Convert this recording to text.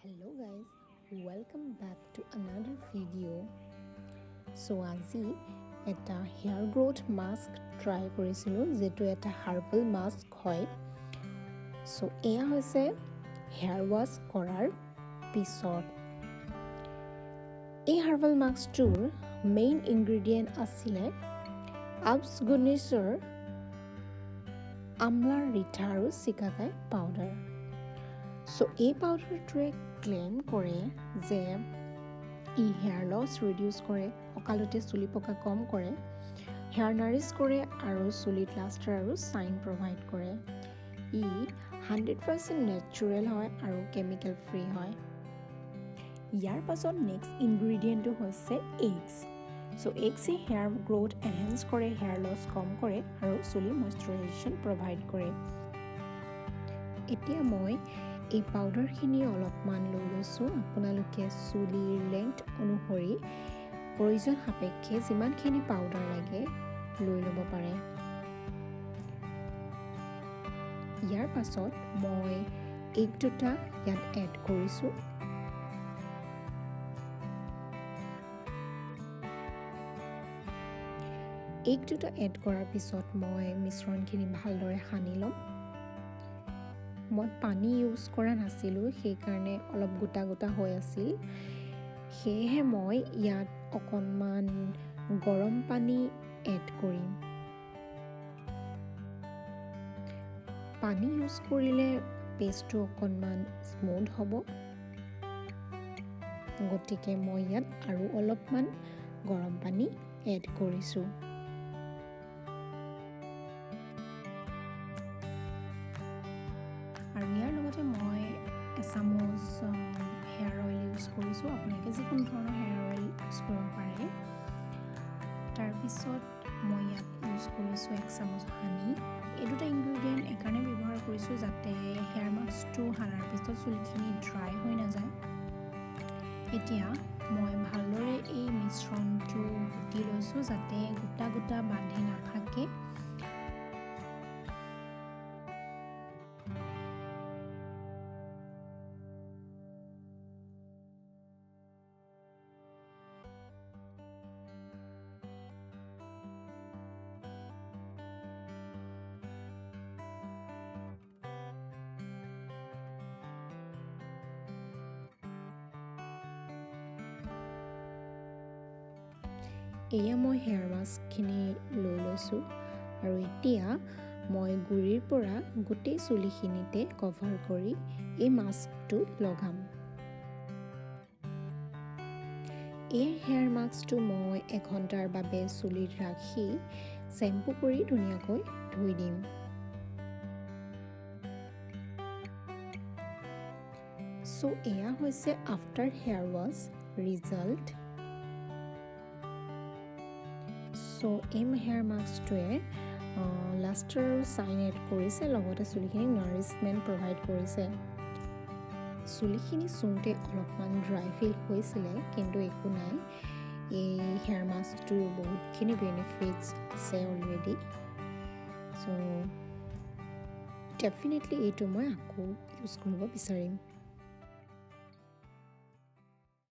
Hello guys, welcome back to another video. So আজি এটা hair growth mask try কৰিছিলোঁ যেটো এটা হাৰ্বাল মাস্ক হয়। সো এয়া হৈছে হেয়াৰ ৱাশ কৰাৰ পিছত। এই হাৰ্বাল মাস্কটোৰ মেইন ইনগ্ৰেডিয়েণ্ট আছিলে আবছগুনিছৰ আমলা ৰিঠা আৰু চিকাকাই পাউডাৰ। সো এই পাউডাৰটোৱে ক্লেম কৰে যে ই হেয়াৰ লছ ৰিডিউচ কৰে, অকালতে চুলি পকা কম কৰে, হেয়াৰ নাৰিছ কৰে আৰু চুলিত লাষ্টাৰ আৰু চাইন প্ৰভাইড কৰে। ই 100% নেচাৰেল হয় আৰু কেমিকেল ফ্ৰী হয়। ইয়াৰ পাছত নেক্সট ইনগ্ৰেডিয়েণ্টটো হৈছে এগছ। সো এগছে হেয়াৰ গ্ৰোথ এনহেঞ্চ কৰে, হেয়াৰ লছ কম কৰে আৰু চুলি মইশ্চাৰাইজেশ্যন প্ৰভাইড কৰে। এতিয়া মই এই পাউডাৰখিনি অলপমান লৈ লৈছোঁ। আপোনালোকে চুলিৰ লেংথ অনুসৰি প্ৰয়োজন সাপেক্ষে যিমানখিনি পাউডাৰ লাগে লৈ ল'ব পাৰে। ইয়াৰ পাছত মই এগ দুটা ইয়াত এড কৰিছোঁ। এগ দুটা এড কৰাৰ পিছত মই মিশ্ৰণখিনি ভালদৰে সানি ল'ম। মই পানী ইউজ কৰা নাছিলোঁ, সেইকাৰণে অলপ গোটা গোটা হৈ আছিল। সেয়েহে মই ইয়াত অকণমান গৰম পানী এড কৰিম। পানী ইউজ কৰিলে পেষ্টটো অকণমান স্মুথ হ'ব, গতিকে মই ইয়াত আৰু অলপমান গৰম পানী এড কৰিছোঁ। আৰু ইয়াৰ লগতে মই এছামুচ হেয়াৰ অইল ইউজ কৰিছোঁ। আপোনালোকে যিকোনো ধৰণৰ হেয়াৰ অইল ইউজ কৰিব পাৰে। তাৰপিছত মই ইয়াত ইউজ কৰিছোঁ 1 চামুচ হানি। এই দুটা ইনগ্ৰেডিয়েণ্ট এইকাৰণে ব্যৱহাৰ কৰিছোঁ যাতে হেয়াৰ মাস্কটো সানাৰ পিছত চুলিখিনি ড্ৰাই হৈ নাযায়। এতিয়া মই ভালদৰে এই মিশ্ৰণটো গুটি লৈছোঁ যাতে গোটা গোটা বান্ধি নাথাকে। এয়া মই হেয়াৰ মাস্কখিনি লৈ লৈছোঁ আৰু এতিয়া মই গুৰিৰ পৰা গোটেই চুলিখিনিতে কভাৰ কৰি এই মাস্কটো লগাম। এই হেয়াৰ মাস্কটো মই 1 ঘণ্টাৰ বাবে চুলিত ৰাখি শ্বেম্পু কৰি ধুনীয়াকৈ ধুই দিম। সো এয়া হৈছে after hair wash result. So এই হেয়াৰ মাস্কটোৱে লাষ্টাৰ আৰু চাইন এড কৰিছে, লগতে চুলিখিনি নাৰিছমেণ্ট প্ৰভাইড কৰিছে। চুলিখিনি চুওঁতে অলপমান ড্ৰাই ফিল হৈছিলে, কিন্তু একো নাই। এই হেয়াৰ মাস্কটোৰ বহুতখিনি বেনিফিটছ আছে অলৰেডি। চ' ডেফিনেটলি এইটো মই আকৌ ইউজ কৰিব বিচাৰিম।